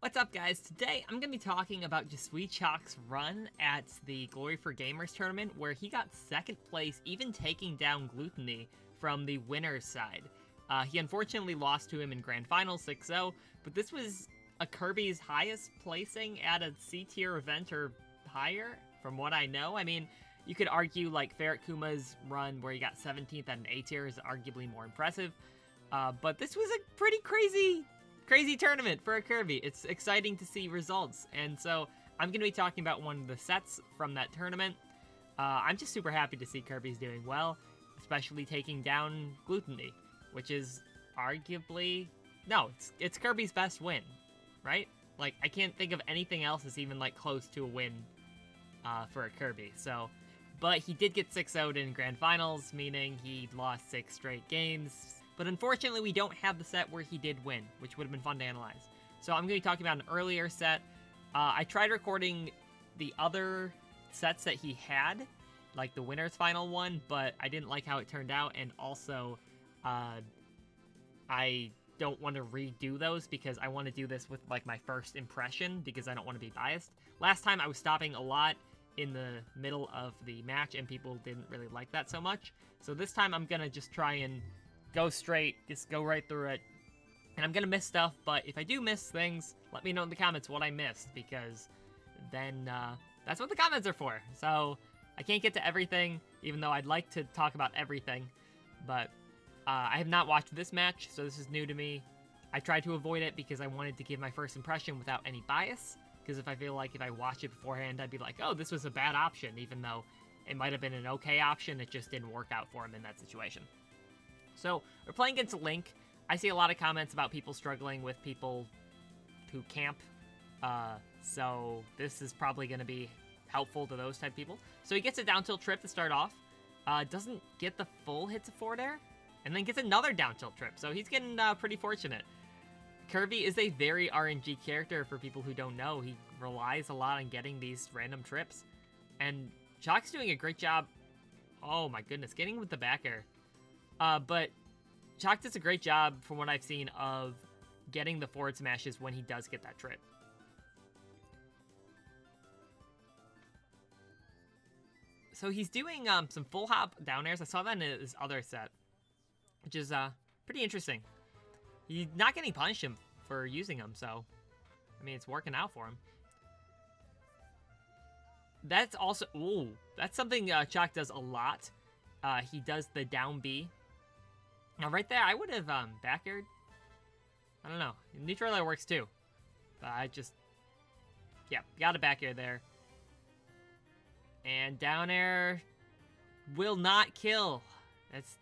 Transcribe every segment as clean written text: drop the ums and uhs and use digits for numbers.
What's up, guys? Today I'm going to be talking about Jesuischoq's run at the Glory for Gamers tournament, where he got second place, even taking down Glutonny from the winner's side. He unfortunately lost to him in Grand Finals 6-0, but this was a Kirby's highest placing at a C-tier event or higher, from what I know. I mean, you could argue like Ferret Kuma's run where he got 17th at an A-tier is arguably more impressive, but this was a pretty crazy tournament for a Kirby. It's exciting to see results, and so I'm going to be talking about one of the sets from that tournament. I'm just super happy to see Kirby's doing well, especially taking down Glutonny, which is arguably... No, it's Kirby's best win, right? Like, I can't think of anything else that's even, like, close to a win for a Kirby, so... But he did get 6-0'd in Grand Finals, meaning he lost 6 straight games. But unfortunately, we don't have the set where he did win, which would have been fun to analyze. So I'm going to be talking about an earlier set. I tried recording the other sets that he had, like the winner's final one, but I didn't like how it turned out, and also I don't want to redo those because I want to do this with like my first impression because I don't want to be biased. Last time I was stopping a lot in the middle of the match and people didn't really like that so much. So this time I'm going to just try and go straight, just go right through it. And I'm gonna miss stuff, but if I do miss things, let me know in the comments what I missed, because then that's what the comments are for. So I can't get to everything, even though I'd like to talk about everything. But I have not watched this match, so this is new to me. I tried to avoid it because I wanted to give my first impression without any bias, because if I feel like if I watch it beforehand, I'd be like, oh, this was a bad option, even though it might have been an okay option, it just didn't work out for him in that situation. So, we're playing against Link. I see a lot of comments about people struggling with people who camp. So, this is probably going to be helpful to those type of people. So, he gets a down tilt trip to start off. Doesn't get the full hit to forward air. And then gets another down tilt trip. So, he's getting pretty fortunate. Kirby is a very RNG character for people who don't know. He relies a lot on getting these random trips. And Ch1ck's doing a great job. Oh my goodness, getting with the back air. But Ch1ck does a great job, from what I've seen, of getting the forward smashes when he does get that trip. So he's doing some full hop down airs. I saw that in his other set, which is pretty interesting. He's not getting punished him for using them, so I mean, it's working out for him. That's also, ooh, that's something Ch1ck does a lot. He does the down B. Now, right there, I would have back aired. I don't know. Neutral air works too. But I just... Yeah, got a back air there. And down air will not kill. That's...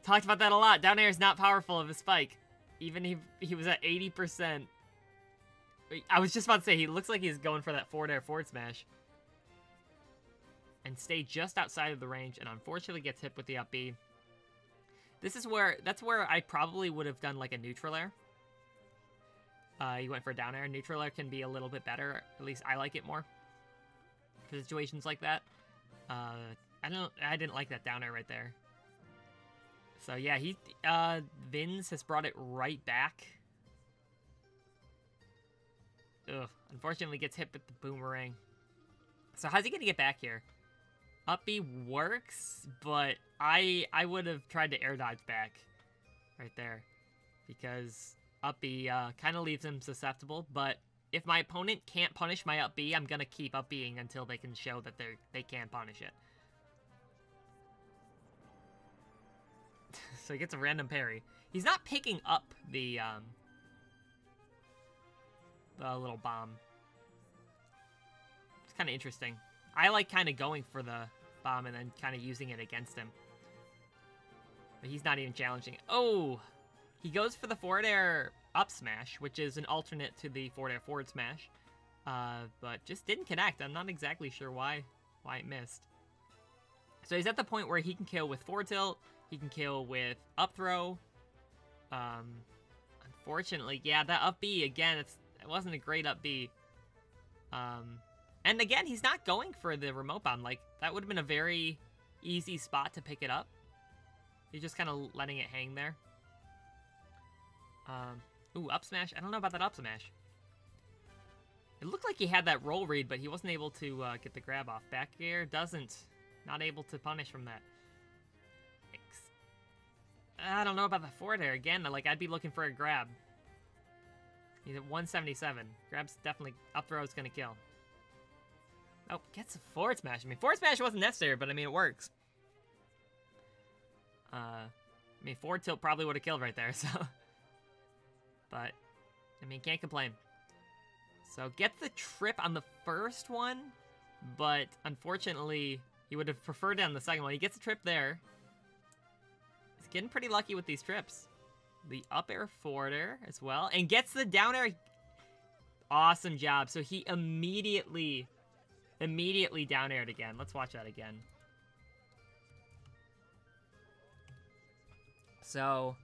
Talked about that a lot. Down air is not powerful of a spike. Even if he was at 80%. I was just about to say, he looks like he's going for that forward air forward smash. And stay just outside of the range, and unfortunately gets hit with the up B. This is where, that's where I probably would have done like a neutral air. You went for a down air. Neutral air can be a little bit better. At least I like it more for situations like that. I didn't like that down air right there. So yeah, Vince has brought it right back. Ugh, unfortunately gets hit with the boomerang. So how's he gonna get back here? Up B works, but I would have tried to air dodge back right there, because up B kind of leaves him susceptible. But if my opponent can't punish my up B, I'm gonna keep up B'ing until they can show that they can punish it. So he gets a random parry. He's not picking up the little bomb. It's kind of interesting. I like kind of going for the bomb and then kind of using it against him. But he's not even challenging it. Oh! He goes for the forward air up smash, which is an alternate to the forward air forward smash. But just didn't connect. I'm not exactly sure why it missed. So he's at the point where he can kill with forward tilt. He can kill with up throw. Unfortunately, yeah, that up B, again, it wasn't a great up B. And again, he's not going for the remote bomb. Like, that would have been a very easy spot to pick it up. He's just kind of letting it hang there. Ooh, up smash. I don't know about that up smash. It looked like he had that roll read, but he wasn't able to get the grab off. Back air doesn't. Not able to punish from that. I don't know about the forward air. Again, like, I'd be looking for a grab. He's at 177. Grab's definitely... Up throw is going to kill. Oh, gets a forward smash. I mean, forward smash wasn't necessary, but I mean, it works. I mean, forward tilt probably would have killed right there, so... But, I mean, can't complain. So, gets the trip on the first one, but unfortunately, he would have preferred it on the second one. He gets a trip there. He's getting pretty lucky with these trips. The up air forward air as well, and gets the down air. Awesome job. So, he immediately down aired again. Let's watch that again. So,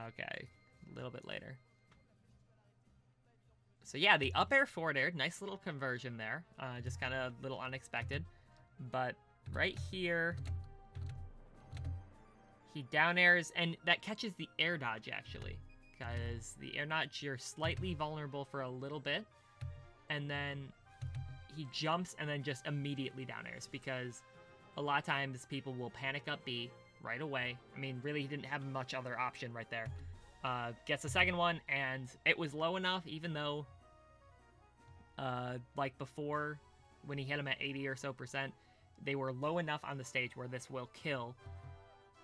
okay, a little bit later. So yeah, the up air forward air, nice little conversion there. Just kind of a little unexpected. But right here, he down airs, and that catches the air dodge actually. Because the air dodge, you're slightly vulnerable for a little bit. And then he jumps and then just immediately down airs. Because a lot of times people will panic up B right away. I mean, really, he didn't have much other option right there. Gets the second one, and it was low enough, even though, like before, when he hit him at 80 or so %, they were low enough on the stage where this will kill.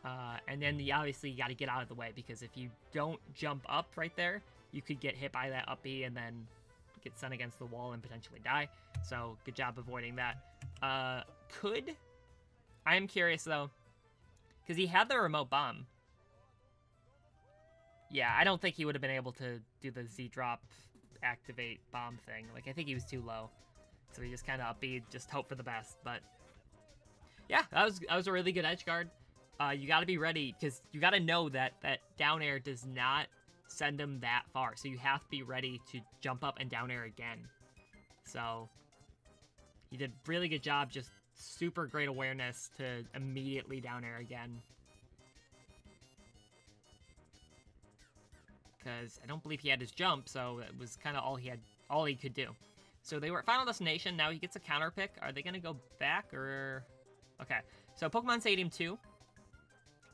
And then obviously you got to get out of the way, because if you don't jump up right there, you could get hit by that up B and then get sent against the wall and potentially die. So good job avoiding that. I am curious though, because he had the remote bomb. Yeah, I don't think he would have been able to do the Z-drop activate bomb thing. Like, I think he was too low. So he just kind of upbeat, just hope for the best. But yeah, that was a really good edge guard. You got to be ready, because you got to know that that down air does not send him that far. So you have to be ready to jump up and down air again. So he did a really good job, just super great awareness to immediately down air again. Because I don't believe he had his jump, so it was kind of all he could do. So they were at Final Destination. Now he gets a counter pick. Are they going to go back or... Okay, so Pokemon Stadium 2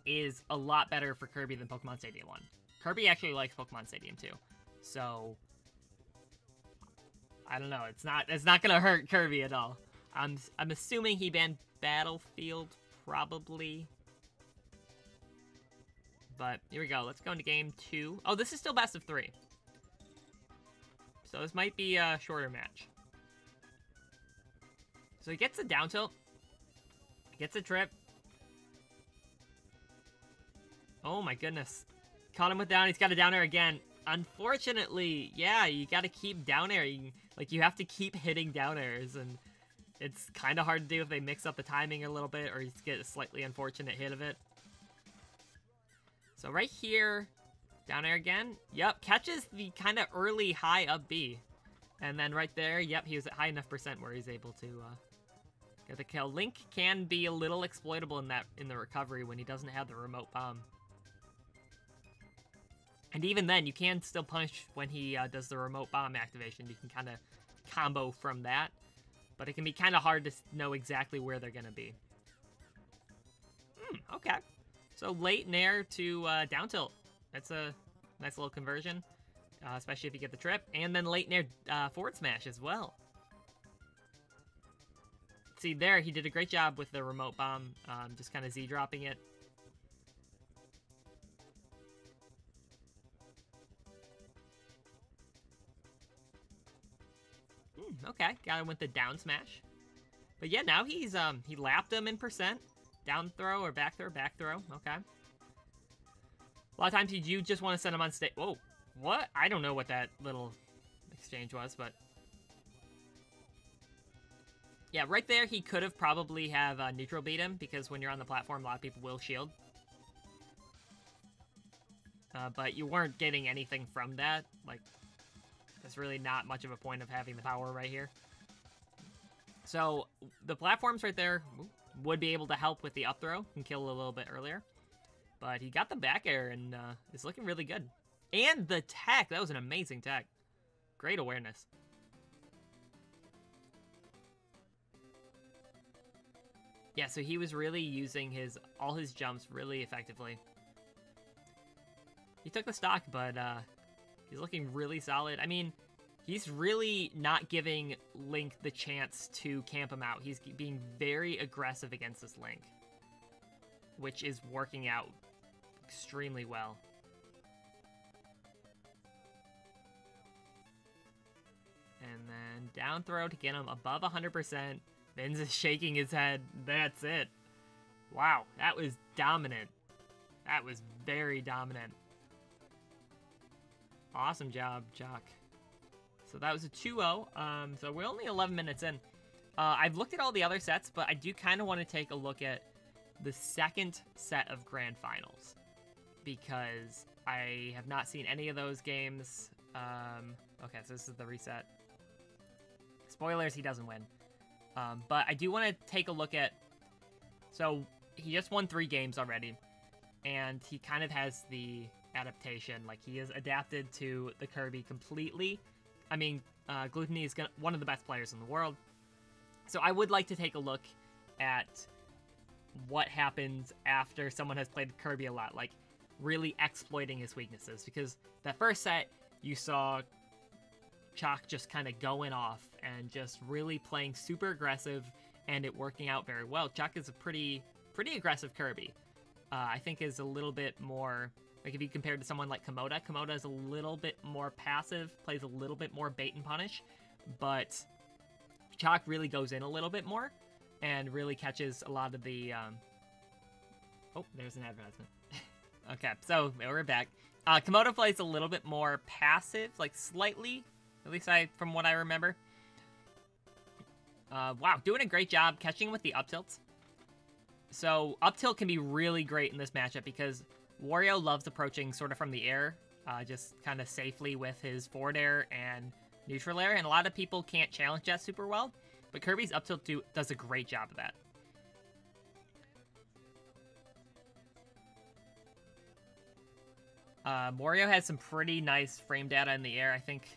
is a lot better for Kirby than Pokemon Stadium 1. Kirby actually likes Pokemon Stadium 2. So I don't know. It's not going to hurt Kirby at all. I'm assuming he banned Battlefield, probably. But here we go. Let's go into game 2. Oh, this is still best of 3. So this might be a shorter match. So he gets a down tilt. Gets a trip. Oh my goodness. Caught him with down. He's got a down air again. Unfortunately, yeah, you got to keep down airing. Like, you have to keep hitting down airs, and it's kind of hard to do if they mix up the timing a little bit or you just get a slightly unfortunate hit of it. So right here, down air again. Yep, catches the kind of early high up B. And then right there, yep, he was at high enough % where he's able to get the kill. Link can be a little exploitable in the recovery when he doesn't have the remote bomb. And even then, you can still punish when he does the remote bomb activation. You can kind of combo from that. But it can be kind of hard to know exactly where they're going to be. Okay. So late nair to down tilt. That's a nice little conversion, especially if you get the trip. And then late nair forward smash as well. See, there, he did a great job with the remote bomb, just kind of Z-dropping it. Okay, got him with the down smash. But yeah, now he's, he lapped him in %. Down throw or back throw, okay. A lot of times you just want to send him on stage. Whoa, what? I don't know what that little exchange was, but... Yeah, right there, he could have probably have neutral beat him, because when you're on the platform, a lot of people will shield. But you weren't getting anything from that. Like, there's really not much of a point of having the power right here. So, the platforms right there would be able to help with the up throw and kill a little bit earlier. But he got the back air and is looking really good. And the tech, that was an amazing tech. Great awareness. Yeah, so he was really using all his jumps really effectively. He took the stock, but he's looking really solid. I mean, he's really not giving Link the chance to camp him out. He's being very aggressive against this Link, which is working out extremely well. And then down throw to get him above 100%. Vince is shaking his head. That's it. Wow, that was dominant. That was very dominant. Awesome job, Ch1cken. So that was a 2-0. So we're only 11 minutes in. I've looked at all the other sets, but I do kind of want to take a look at the second set of Grand Finals, because I have not seen any of those games. Okay, so this is the reset. Spoilers, he doesn't win. But I do want to take a look at... So, he just won 3 games already, and he kind of has the adaptation. Like, he has adapted to the Kirby completely. I mean, Glutonny is one of the best players in the world. So I would like to take a look at what happens after someone has played Kirby a lot, like really exploiting his weaknesses. Because that first set, you saw Ch1cken just kind of going off and just really playing super aggressive, and it working out very well. Ch1cken is a pretty aggressive Kirby. I think is a little bit more, like if you compare to someone like Komoda, Komoda is a little bit more passive, plays a little bit more bait and punish, but Ch1cken really goes in a little bit more and really catches a lot of the, oh, there's an advertisement. Okay, so we're back. Komoda plays a little bit more passive, like slightly, at least from what I remember. Wow, doing a great job catching with the up tilts. So up tilt can be really great in this matchup because Wario loves approaching sort of from the air, just kind of safely with his forward air and neutral air, and a lot of people can't challenge that super well, but Kirby's up tilt does a great job of that. Wario has some pretty nice frame data in the air. I think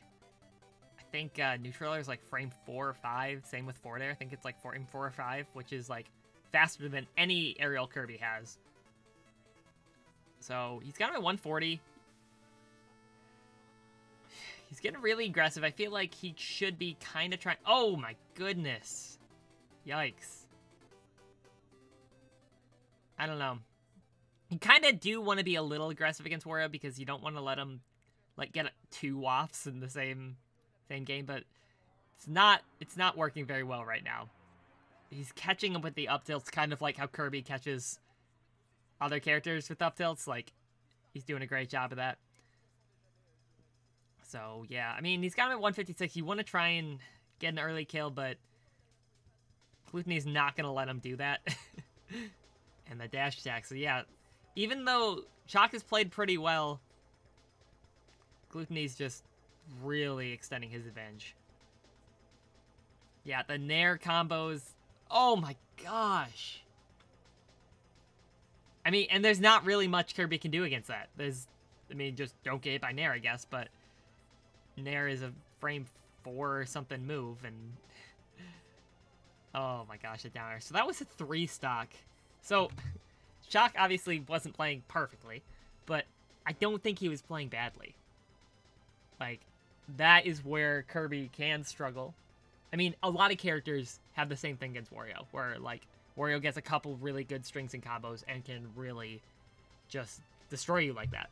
neutral air is like frame 4 or 5. Same with forward air. I think it's like frame 4 or 5, which is like faster than any aerial Kirby has. So he's got him at 140. He's getting really aggressive. I feel like he should be kind of trying. Oh my goodness. Yikes. I don't know. You kind of do want to be a little aggressive against Wario because you don't want to let him like get 2 wafts in the same game, but it's not working very well right now. He's catching him with the up tilts, kind of like how Kirby catches other characters with up tilts. Like, he's doing a great job of that. So, yeah. I mean, he's got him at 156. You want to try and get an early kill, but Glutonny's not going to let him do that. And the dash attack. So, yeah. Even though Ch1cken has played pretty well, Glutonny's just really extending his advantage. Yeah, the Nair combos. Oh my gosh. I mean, and there's not really much Kirby can do against that. I mean, just don't get hit by Nair, I guess, but Nair is a frame 4 or something move, and oh my gosh, a down air. So that was a 3 stock. So Ch1cken obviously wasn't playing perfectly, but I don't think he was playing badly. Like, that is where Kirby can struggle. I mean, a lot of characters have the same thing against Wario, where, like, Wario gets a couple really good strings and combos and can really just destroy you like that.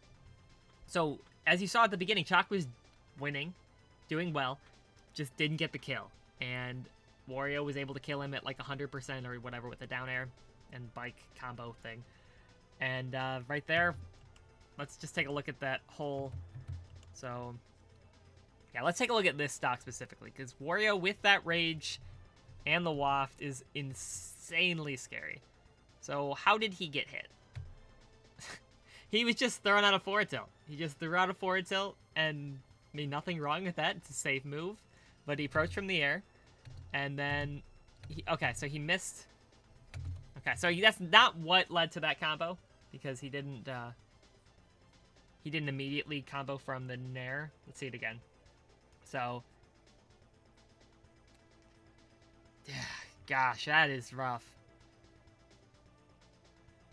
So, as you saw at the beginning, Ch1cken was winning, doing well, just didn't get the kill. And Wario was able to kill him at, like, 100% or whatever with the down air and bike combo thing. And right there, let's just take a look at that whole... So... yeah, let's take a look at this stock specifically, because Wario with that rage and the waft is insanely scary. So how did he get hit? He was just throwing out a forward tilt. He just threw out a forward tilt, and I mean, nothing wrong with that. It's a safe move, but he approached from the air, and then, okay, so he missed. Okay, so that's not what led to that combo, because he didn't immediately combo from the Nair. Let's see it again. So, gosh, that is rough.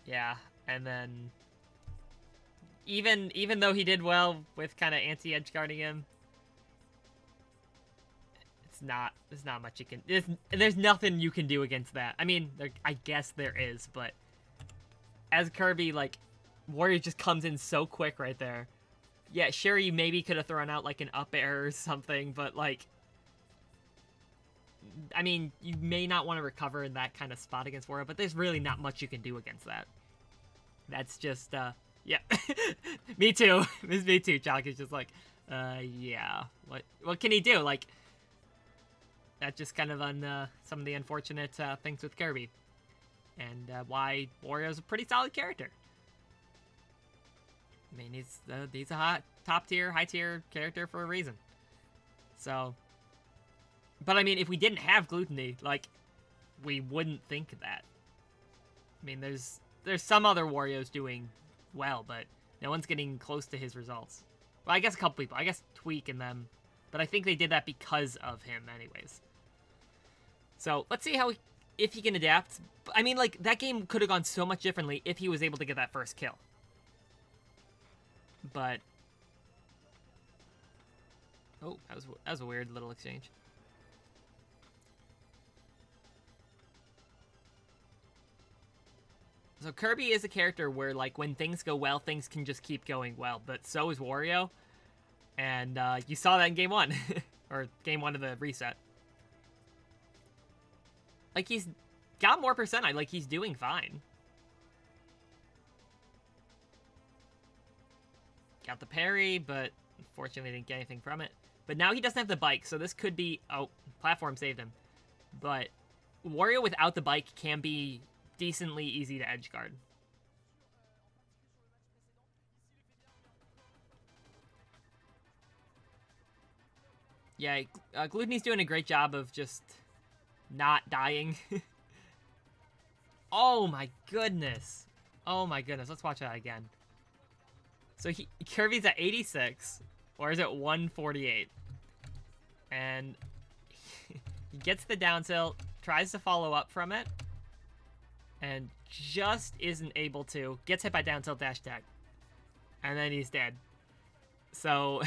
Yeah, and then even though he did well with kind of anti-edge guarding him, there's not much you can. There's nothing you can do against that. I mean, I guess there is, but as Kirby, like, Warrior just comes in so quick right there. Yeah, sure, you maybe could have thrown out like an up air or something, but like, I mean, you may not want to recover in that kind of spot against Warrior, but there's really not much you can do against that. That's just, yeah. Me too. It's me too. Ch1cken is just like, yeah. What can he do? Like, that's just kind of on some of the unfortunate things with Kirby. And why Wario's a pretty solid character. I mean, he's a top-tier, high-tier character for a reason. So, but I mean, if we didn't have Glutonny, like, we wouldn't think that. I mean, there's some other Warios doing well, but no one's getting close to his results. Well, I guess a couple people. I guess Ch1cken them, but I think they did that because of him anyways. So, let's see if he can adapt. I mean, like, that game could have gone so much differently if he was able to get that first kill. But, oh, that was a weird little exchange. So Kirby is a character where, like, when things go well, things can just keep going well. But so is Wario. And you saw that in Game 1. Or Game 1 of the reset. Like, he's got more percent. Like, he's doing fine. Got the parry, but unfortunately didn't get anything from it. But now he doesn't have the bike, so this could be... Oh, platform saved him. But Wario without the bike can be decently easy to edge guard. Yeah, Glutonny's doing a great job of just not dying. Oh my goodness. Oh my goodness. Let's watch that again. So Kirby's at 86, or is it 148? And he gets the down tilt, tries to follow up from it, and just isn't able to. Gets hit by down tilt dash tag. And then he's dead. So,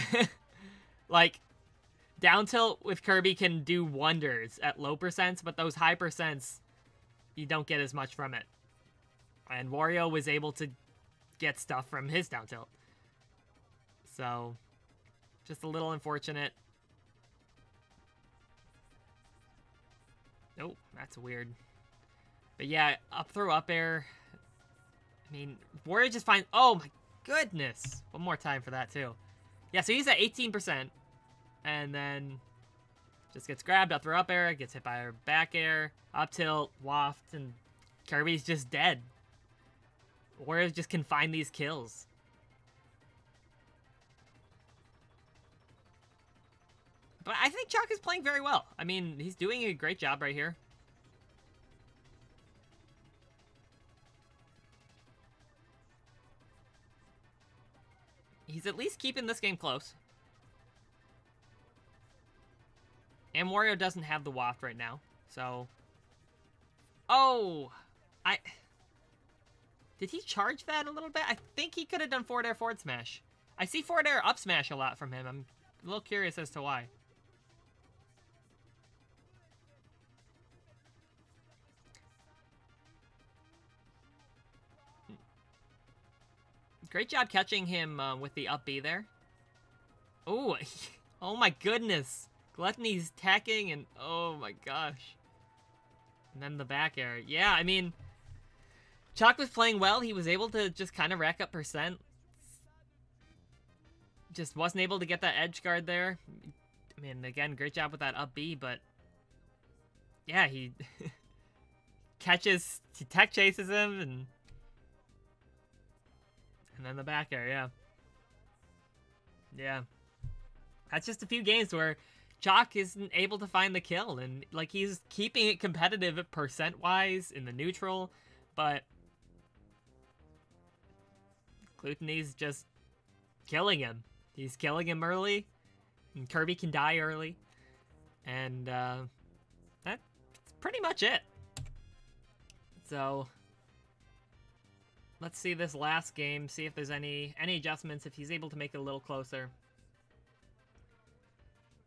like, down tilt with Kirby can do wonders at low percents, but those high percents, you don't get as much from it. And Wario was able to get stuff from his down tilt. So, just a little unfortunate. Oh, that's weird. But yeah, up throw up air. I mean, Wario just finds... Oh my goodness. One more time for that too. Yeah, so he's at 18%. And then just gets grabbed, up throw up air, gets hit by her back air, up tilt, waft, and Kirby's just dead. Wario just can find these kills. But I think Ch1cken is playing very well. I mean, he's doing a great job right here. He's at least keeping this game close. And Wario doesn't have the waft right now, so... Oh! Did he charge that a little bit? I think he could have done forward air forward smash. I see forward air up smash a lot from him. I'm a little curious as to why. Great job catching him with the up B there. Oh, oh my goodness. Glutonny's tacking and oh my gosh. And then the back air. Yeah, I mean, Ch1cken was playing well. He was able to just kind of rack up percent. Just wasn't able to get that edge guard there. I mean, again, great job with that up B, but yeah, he he tech chases him and then the back air, yeah. Yeah. That's just a few games where Ch1cken isn't able to find the kill, and like he's keeping it competitive percent-wise in the neutral, but Glutonny's just killing him. He's killing him early, And Kirby can die early. And that's pretty much it. So let's see this last game, see if there's any adjustments, if he's able to make it a little closer.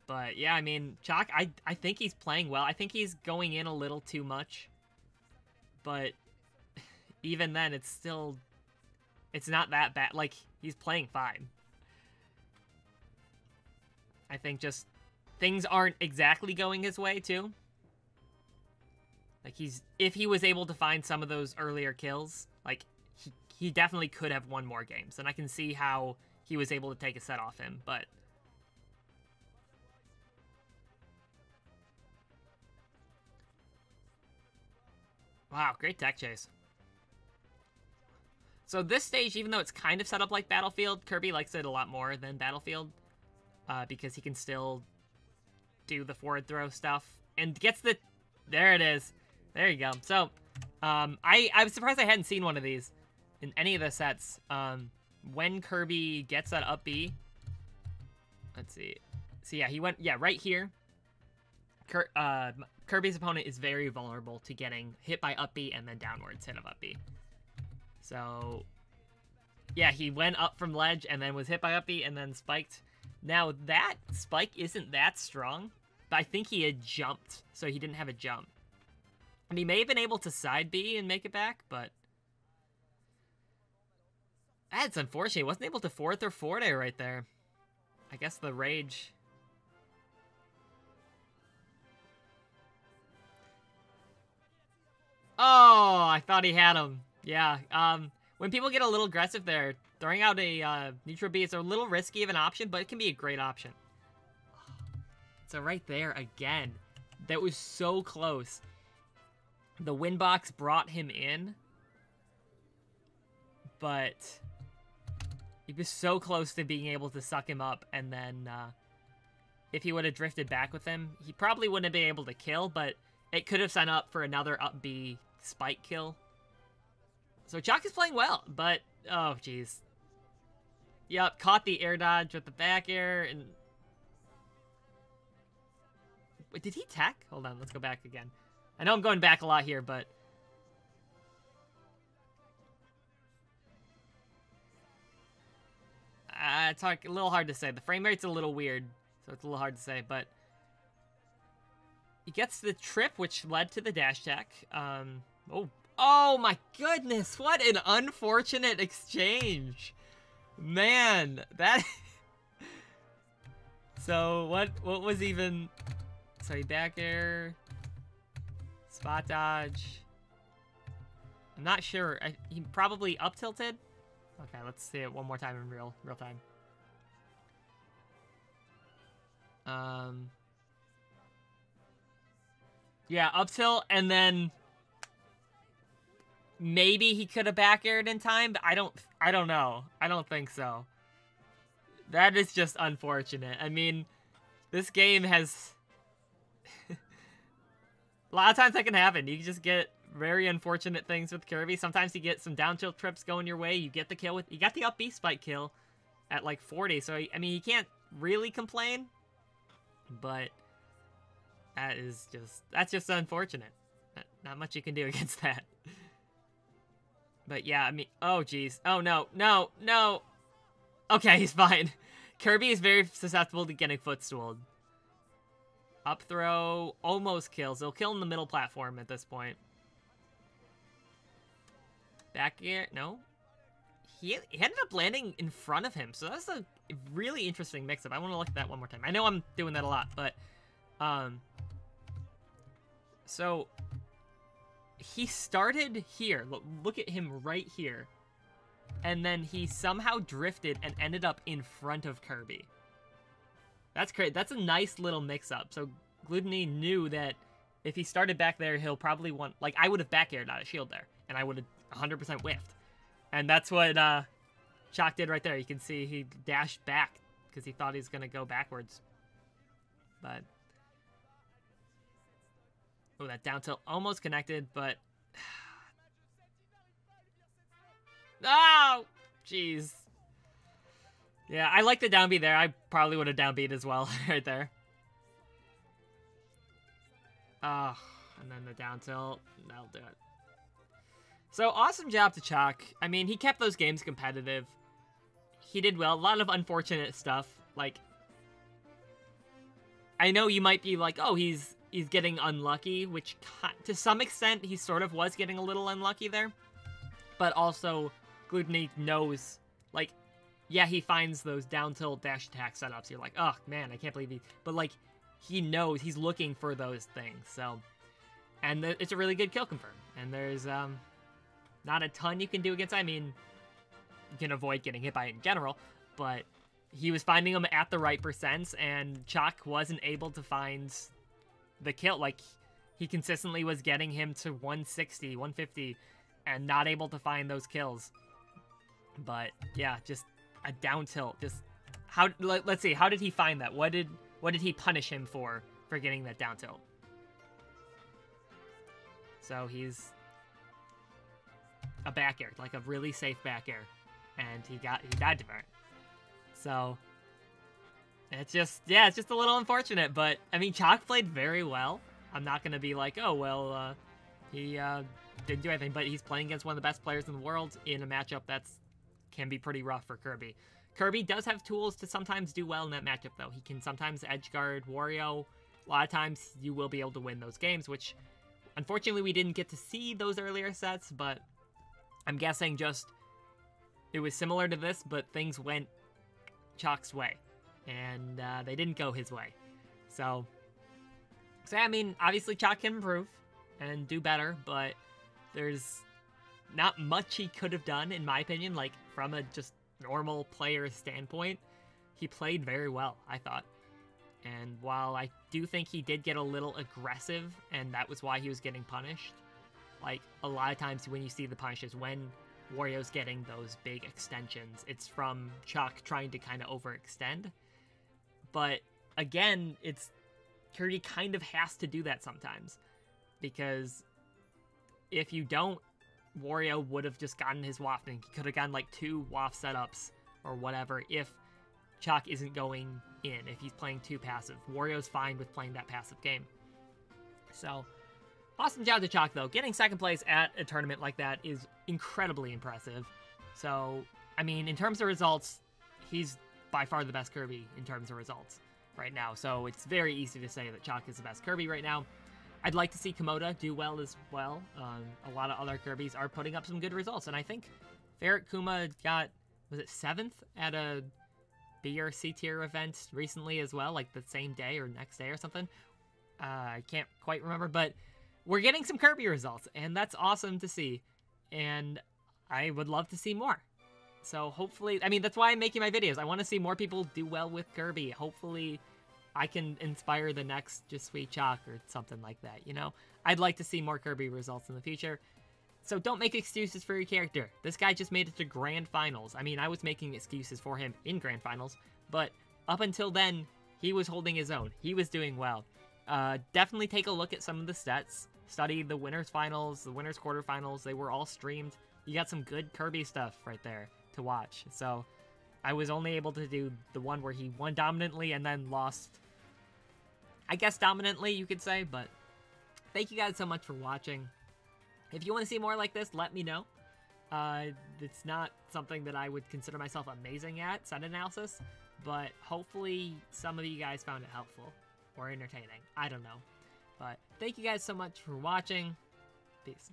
But yeah, I mean, Ch1cken, I think he's playing well. I think he's going in a little too much. But even then, it's not that bad. Like, he's playing fine. I think just things aren't exactly going his way, too. Like, if he was able to find some of those earlier kills, like, he definitely could have won more games. And I can see how he was able to take a set off him, but... Wow, great tech chase. So this stage, even though it's kind of set up like Battlefield, Kirby likes it a lot more than Battlefield. Because he can still do the forward throw stuff. And gets the... There it is. There you go. So, I was surprised I hadn't seen one of these in any of the sets. When Kirby gets that up B... Let's see. So yeah, he went... Yeah, right here. Kirby's opponent is very vulnerable to getting hit by up B and then downwards hit of up B. So, yeah, he went up from ledge and then was hit by up B and then spiked. Now, that spike isn't that strong, but I think he had jumped, so he didn't have a jump. And he may have been able to side B and make it back, but... That's unfortunate. He wasn't able to fourth or forward air right there. I guess the rage... Oh, I thought he had him. Yeah, when people get a little aggressive there, throwing out a neutral B is a little risky of an option, but it can be a great option. So right there, again, that was so close. The win box brought him in, but he was so close to being able to suck him up, and then if he would have drifted back with him, he probably wouldn't have been able to kill, but it could have signed up for another up B spike kill. So Ch1cken is playing well, but oh jeez. Yep, caught the air dodge with the back air and... Wait, did he tech? Hold on, let's go back again. I know I'm going back a lot here, but... it's a little hard to say. The frame rate's a little weird, so it's a little hard to say, but... He gets the trip, which led to the dash tech. Oh my goodness, what an unfortunate exchange. Man, that... So, what was even... Sorry, back air... Spot dodge... I'm not sure. He probably up tilted? Okay, let's see it one more time in real time. Yeah, up tilt, and then... Maybe he could have back aired in time, but I don't know. I don't think so. That is just unfortunate. I mean, this game has... A lot of times that can happen. You just get very unfortunate things with Kirby. Sometimes you get some down tilt trips going your way. You get the kill with... You got the up B spike kill at like 40. So, I mean, you can't really complain. But that's just unfortunate. Not much you can do against that. But yeah, I mean, oh geez. Oh no, no, no. Okay, he's fine. Kirby is very susceptible to getting footstooled. Up throw, almost kills. He'll kill in the middle platform at this point. Back air, no. He ended up landing in front of him, so that's a really interesting mix-up. I want to look at that one more time. I know I'm doing that a lot, but... So... He started here. Look at him right here. And then he somehow drifted and ended up in front of Kirby. That's great. That's a nice little mix-up. So Glutonny knew that if he started back there, he'll probably want... Like, I would have back-aired out of shield there. And I would have 100% whiffed. And that's what Ch1cken did right there. You can see he dashed back because he thought he was going to go backwards. But... Oh, that down tilt almost connected, but... Oh! Jeez. Yeah, I like the down B there. I probably would have down B'd as well right there. Oh, and then the down tilt. That'll do it. So, awesome job to Ch1cken. I mean, he kept those games competitive. He did well. A lot of unfortunate stuff. Like, I know you might be like, oh, he's getting unlucky, which to some extent, he sort of was getting a little unlucky there. But also, Glutonny knows, like, yeah, he finds those down tilt dash attack setups. You're like, oh, man, I can't believe he... But, like, he knows, he's looking for those things, so... And it's a really good kill confirm. And there's, not a ton you can do against it. I mean, you can avoid getting hit by it in general, but he was finding them at the right percents, and Ch1cken wasn't able to find the kill. Like, he consistently was getting him to 160, 150, and not able to find those kills. But, yeah, just a down tilt. Just, let's see, how did he find that? What did he punish him for getting that down tilt? So he's a back air, like a really safe back air, and he died to it. So it's just, yeah, it's just a little unfortunate, but I mean, Ch1cken played very well. I'm not gonna be like, oh well, he didn't do anything, but he's playing against one of the best players in the world in a matchup that's can be pretty rough for Kirby. Kirby does have tools to sometimes do well in that matchup, though. He can sometimes edge guard Wario. A lot of times you will be able to win those games, which unfortunately we didn't get to see those earlier sets, but I'm guessing just it was similar to this, but things went Ch1ck's way, and they didn't go his way. So I mean, obviously Ch1cken can improve and do better, but there's not much he could have done, in my opinion. Like, from a just normal player standpoint, he played very well, I thought. And while I do think he did get a little aggressive, and that was why he was getting punished, like, a lot of times when you see the punishes, when Wario's getting those big extensions, it's from Ch1cken trying to kind of overextend. But, again, it's Kirby kind of has to do that sometimes, because if you don't, Wario would have just gotten his waft, and he could have gotten like 2 waft setups or whatever if Ch1cken isn't going in, if he's playing too passive. Wario's fine with playing that passive game. So, awesome job to Ch1cken, though. Getting second place at a tournament like that is incredibly impressive. So, I mean, in terms of results, he's by far the best Kirby in terms of results right now. So, it's very easy to say that Ch1cken is the best Kirby right now. I'd like to see Komoda do well as well. A lot of other Kirbys are putting up some good results, and I think Ferret Kuma got, was it 7th at a B or C tier event recently as well, like the same day or next day or something. I can't quite remember, but we're getting some Kirby results, and that's awesome to see, and I would love to see more. So hopefully, I mean, that's why I'm making my videos. I want to see more people do well with Kirby. Hopefully I can inspire the next Just Sweet Ch1cken or something like that, you know? I'd like to see more Kirby results in the future. So don't make excuses for your character. This guy just made it to Grand Finals. I mean, I was making excuses for him in Grand Finals, but up until then, he was holding his own. He was doing well. Definitely take a look at some of the stats. Study the winners finals, the winners quarterfinals. They were all streamed. You got some good Kirby stuff right there to watch. So I was only able to do the one where he won dominantly and then lost, I guess dominantly, you could say, but thank you guys so much for watching. If you want to see more like this, let me know. It's not something that I would consider myself amazing at, set analysis, but hopefully some of you guys found it helpful or entertaining. I don't know. But thank you guys so much for watching. Peace.